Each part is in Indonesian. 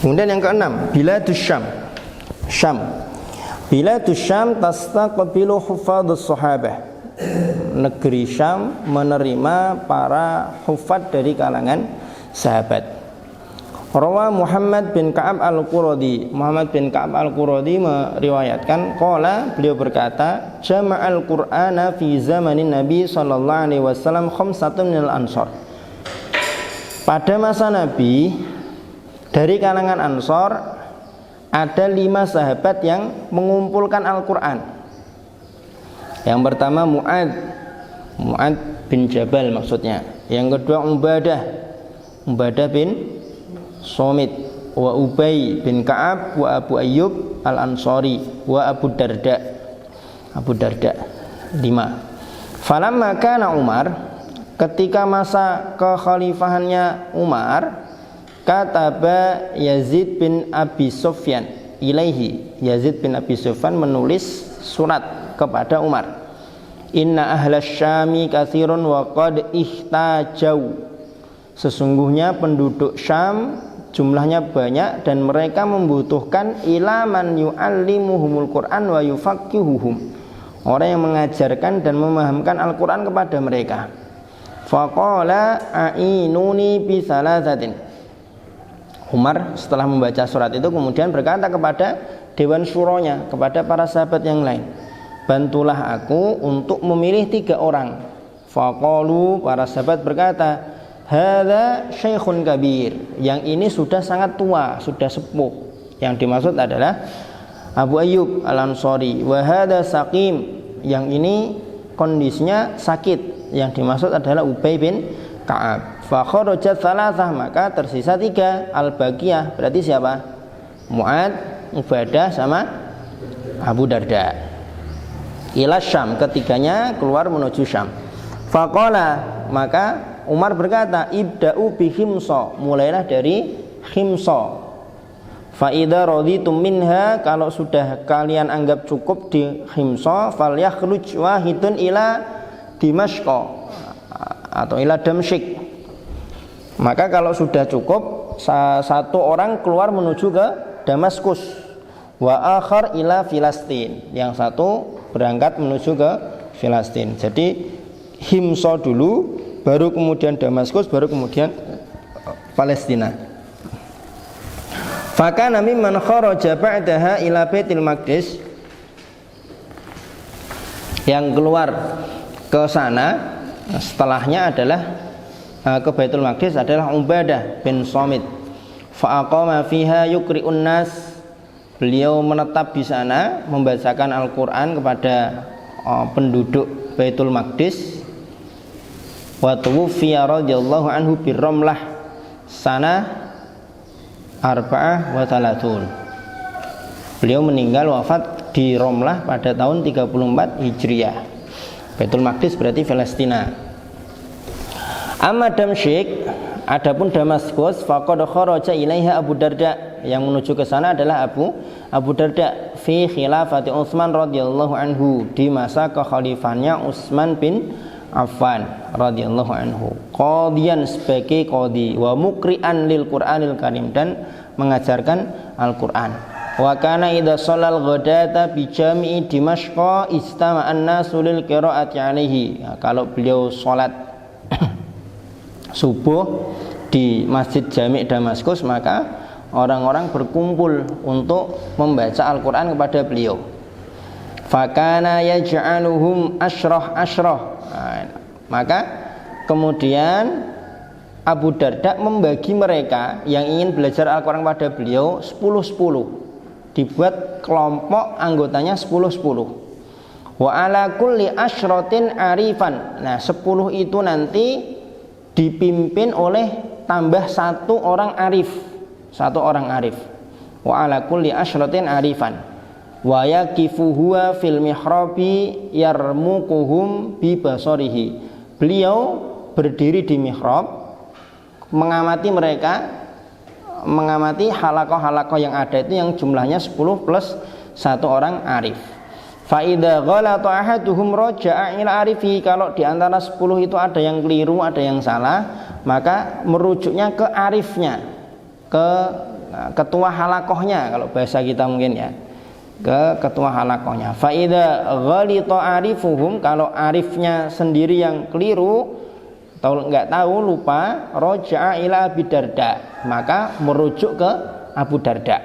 Kemudian yang keenam, biladus Syam. Syam. Biladus Syam tastaqbilu hufadhus sahabah. Negeri Syam menerima para hufad dari kalangan sahabat. Rawa Muhammad bin Ka'ab al-Quradi. Muhammad bin Ka'ab al-Quradi meriwayatkan, qala, beliau berkata, jama'al Qur'ana fi zamanin Nabi sallallahu alaihi wasallam khamsatun minal ansar. Pada masa Nabi, dari kalangan Ansor ada 5 sahabat yang mengumpulkan Al-Quran. Yang pertama Mu'ad bin Jabal maksudnya. Yang kedua Ubadah bin Somit, wa Ubay bin Ka'ab, wa Abu Ayyub al-Ansari, wa Abu Darda 5. Falamma kana Umar, ketika masa kekhalifahannya Umar, kataba Yazid bin Abi Sufyan ilaihi. Yazid bin Abi Sufyan menulis surat kepada Umar. Inna ahlas Syami katsirun wa qad ihtajau. Sesungguhnya penduduk Syam jumlahnya banyak dan mereka membutuhkan ilaman yu'allimuhumul Qur'an wa yufaqihuhum. Orang yang mengajarkan dan memahamkan Al-Qur'an kepada mereka. Faqala a'inuni bi salasatin. Umar setelah membaca surat itu kemudian berkata kepada dewan syuronya, kepada para sahabat yang lain, bantulah aku untuk memilih 3 orang. Faqalu, para sahabat berkata, hadza syaikhun kabir, yang ini sudah sangat tua, sudah sepuh. Yang dimaksud adalah Abu Ayyub al-Ansari. Wa hadza saqim, yang ini kondisinya sakit. Yang dimaksud adalah Ubay bin Ka'ab. Fa kharajat thalathah, maka tersisa 3. Al-Baqiyah berarti siapa? Mu'ad, Ubadah sama Abu Darda. Ila Syam, ketiganya keluar menuju Syam. Faqala, maka Umar berkata, ibda'u bi Himsa, mulailah dari Himsa. Fa idza raditum minha, kalau sudah kalian anggap cukup di Himsa, falyakhruj wahidun ila Dimashq atau ila Damsyik. Maka kalau sudah cukup, satu orang keluar menuju ke Damaskus, wa akhar ila Filastin, yang satu berangkat menuju ke Filastin. Jadi Himsa dulu, baru kemudian Damaskus, baru kemudian Palestina. Fakana mimman kharaja ba'daha ila Baitul Maqdis, yang keluar ke sana setelahnya adalah ke Baitul Maqdis adalah Ubadah bin Somit. Fa'aqama fiha yukri'un nas, beliau menetap di sana membacakan Al-Qur'an kepada penduduk Baitul Maqdis. Wa tuwfiya radhiyallahu anhu birramlah sana arba'ah wa thalathun. Beliau meninggal wafat di Romlah pada tahun 34 Hijriah. Baitul Maqdis berarti Palestina. Amma Damsyik, adapun Damaskus, faqad kharaja ilaiha Abu Darda, yang menuju ke sana adalah Abu Darda fi khilafati Utsman radhiyallahu anhu, di masa kekhalifahannya Utsman bin Affan radhiyallahu anhu, qadiyan, sebagai qadi, wa muqri'an lil Qur'anil Karim, dan mengajarkan Al-Qur'an. Wa kana idza shallal ghadata bi jami'i Dimashq istama'an nasu lil qira'ati alaihi. Kalau beliau salat subuh di Masjid Jami' Damaskus, maka orang-orang berkumpul untuk membaca Al-Qur'an kepada beliau. Fakana yaj'aluhum asyrah. Maka kemudian Abu Darda membagi mereka yang ingin belajar Al-Qur'an kepada beliau 10-10. Dibuat kelompok anggotanya 10-10. Wa ala kulli asyratin arifan. Nah, 10 itu nanti dipimpin oleh tambah 1 orang arif. 1 orang arif. Wa ala kulli asyratin arifan. Wa yaqifu huwa fil mihrabi yarmuquhum bi basarihi. Beliau berdiri di mihrab, mengamati mereka, mengamati halakoh-halakoh yang ada itu, yang jumlahnya 10 plus 1 orang arif. Fa idza ghalata ahaduhum raja'a ila arifi, kalau di antara 10 itu ada yang keliru, ada yang salah, maka merujuknya ke arifnya, ke ketua halakohnya kalau bahasa kita mungkin ya, ke ketua halakohnya. Fa idza ghalita arifuhum, kalau arifnya sendiri yang keliru atau enggak tahu, lupa, roja'a ila Abi Darda, maka merujuk ke Abu Darda.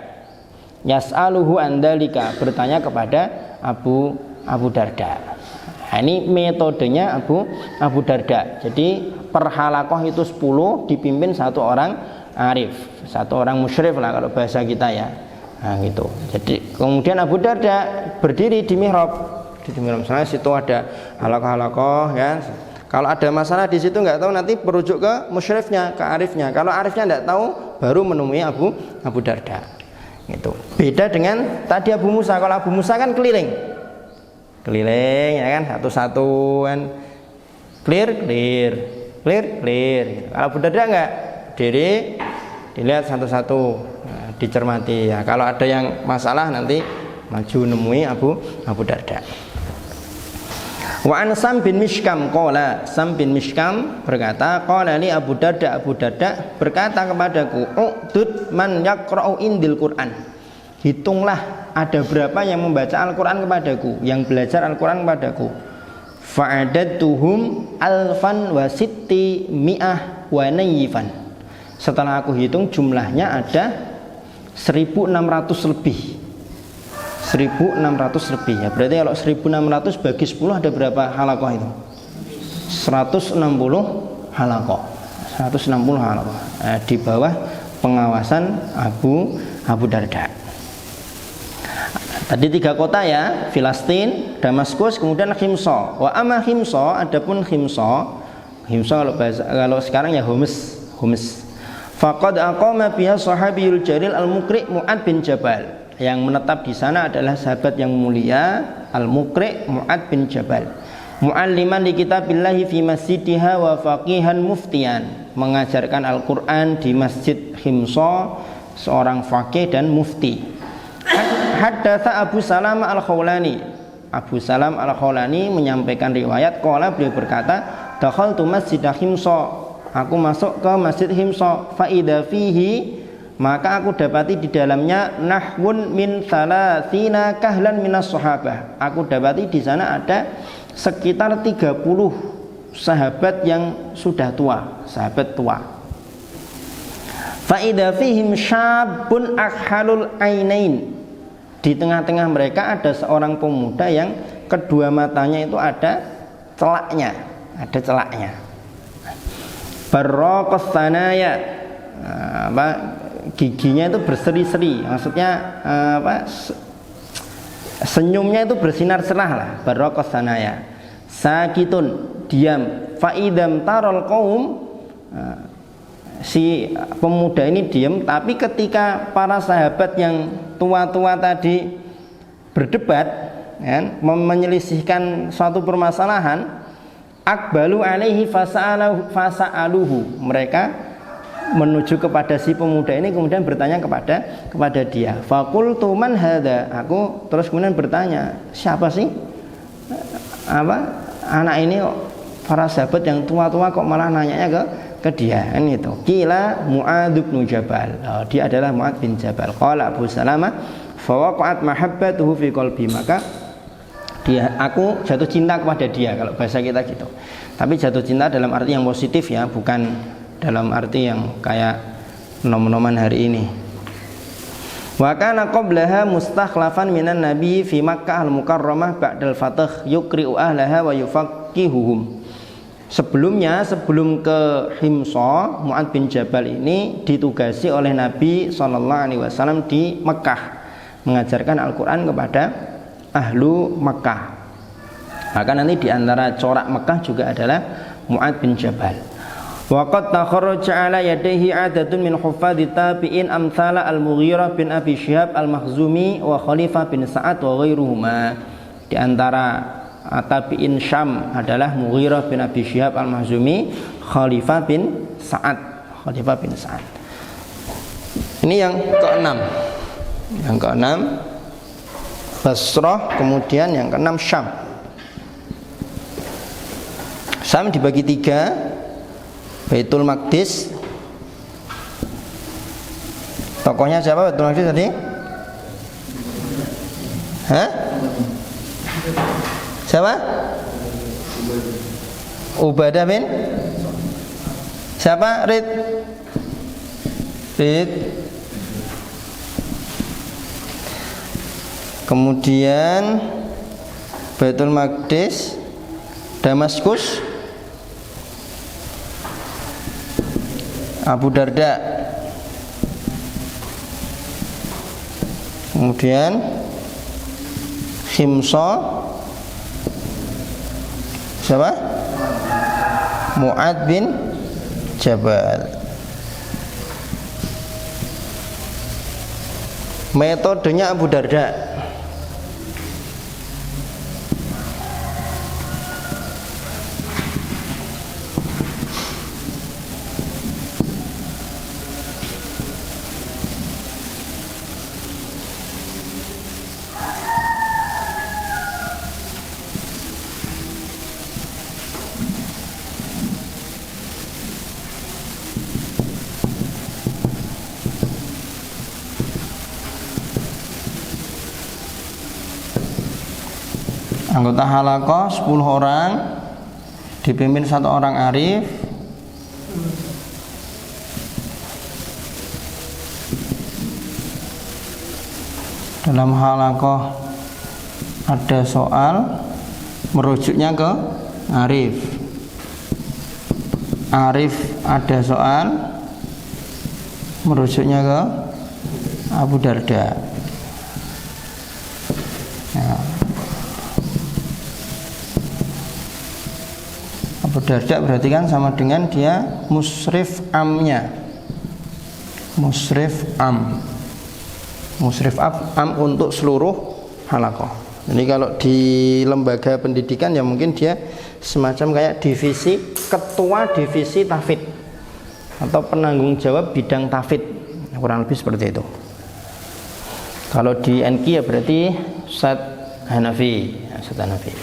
Yas'aluhu andalika, bertanya kepada Abu Darda. Nah, ini metodenya Abu Darda. Jadi per halakoh itu 10 dipimpin satu orang arif, satu orang musyrif lah kalau bahasa kita ya. Nah gitu. Jadi kemudian Abu Darda berdiri di mihrab. Di mihrab sana situ ada halakoh-halakoh ya. Kalau ada masalah di situ nggak tahu, nanti merujuk ke musyrifnya, ke arifnya. Kalau arifnya nggak tahu, baru menemui Abu Darda. Gitu. Beda dengan tadi Abu Musa. Kalau Abu Musa kan keliling ya kan, satu-satu kan, clear gitu. Kalau Abu Darda nggak, diri dilihat satu-satu, dicermati ya. Kalau ada yang masalah nanti maju nemui Abu Darda. Wa an Sam bin Mishkam qala, Sam bin Mishkam berkata, qala li Abu Darda berkata kepadaku, uqdud man yaqra'u indil Qur'an, hitunglah ada berapa yang membaca Al-Qur'an kepadaku, yang belajar Al-Qur'an kepadaku. Fa'adadtuhum alfan wa sitti mi'ah wa nayifan, setelah aku hitung jumlahnya ada 1600 lebih. 1600 lebih ya. Berarti kalau 1600 bagi 10 ada berapa halakoh itu? 160 halakoh. 160 halakoh. Di bawah pengawasan Abu Darda. Tadi 3 kota ya, Filastin, Damaskus, kemudian Himso. Wa amma Himso, adapun Himso kalau sekarang ya Homs. Faqad aqama biha sahabiyul jalil al-Muqri' Mu'ad bin Jabal. Yang menetap di sana adalah sahabat yang mulia Al-Muqri' Mu'ad bin Jabal. Mu'alliman li kitabillahi fi masjidiha wa faqihan muftiyan, mengajarkan Al-Qur'an di Masjid Himso, seorang faqih dan mufti. Haddatsa Abu Salam Al-Khawlani. Abu Salam Al-Khawlani menyampaikan riwayat, qala, beliau berkata, dakhaltu masjid Himso, aku masuk ke Masjid Himso, fa idza fihi, maka aku dapati di dalamnya nahwun min thalathina kahlan minas sahabah. Aku dapati di sana ada sekitar 30 sahabat yang sudah tua, sahabat tua. Fa idza fihim syabun akhalul ainain, di tengah-tengah mereka ada seorang pemuda yang kedua matanya itu ada celaknya. Barraqas sanaya, giginya itu berseri-seri, maksudnya senyumnya itu bersinar-sinar lah. Barokos sanaya, sakitun, diam. Faidam tarol kaum, si pemuda ini diam, tapi ketika para sahabat yang tua-tua tadi berdebat, kan, menyelisihkan suatu permasalahan, akbalu alaihi fasa'aluhu, mereka menuju kepada si pemuda ini, kemudian bertanya kepada dia. Faqultu man hadza, aku terus kemudian bertanya, siapa sih anak ini, para sahabat yang tua-tua kok malah nanyanya ke dia, kan itu. Qila Mu'adz bin Jabal, dia adalah Mu'adz bin Jabal. Qala Abu Salamah, fa waqa'at mahabbatuhu fi qalbi, maka aku jatuh cinta kepada dia, kalau bahasa kita gitu. Tapi jatuh cinta dalam arti yang positif ya, bukan dalam arti yang kayak nom-noman hari ini. Wa kana qablaha mustakhlafan minan nabi fi Makkah al-Mukarramah ba'dal fath yuqri'u ahlaha wa yufaqihuhum. Sebelumnya, sebelum ke Himso, Mu'adz bin Jabal ini ditugasi oleh Nabi SAW di Mekah, mengajarkan Al-Quran kepada ahlu Mekah. Maka nanti diantara corak Mekah juga adalah Mu'adz bin Jabal. Waqad takharraja ala yadayhi adatun min huffadhi tabi'in amthala al-Mughirah bin Abi Syihab al-Makhzumi wa Khalifah bin Sa'ad wa ghairuhuma. Di antara tabi'in Syam adalah Mughirah bin Abi Syihab al-Makhzumi, Khalifah bin Sa'ad. Ini yang keenam. Yang keenam Basrah, kemudian yang keenam Syam. Syam dibagi 3, Baitul Maqdis, Tokohnya siapa Baitul Maqdis tadi? Hah? Siapa? Ubadah bin siapa? Rid. Kemudian Baitul Maqdis, Damaskus, Abu Darda. Kemudian Himsa siapa? Mu'ad bin Jabal. Metodenya Abu Darda. Anggota halaqah 10 orang, dipimpin 1 orang arif. Dalam halaqah ada soal, merujuknya ke arif. Arif ada soal, merujuknya ke Abu Darda. Ya. Abu Darda berarti kan sama dengan dia musrif amnya. Musrif am. Musrif am untuk seluruh halaqah. Jadi kalau di lembaga pendidikan ya mungkin dia semacam kayak divisi, ketua divisi tahfidz atau penanggung jawab bidang tahfidz. Kurang lebih seperti itu. Kalau di NQ ya berarti Ustadz Hanafi, Ustadz Hanafi.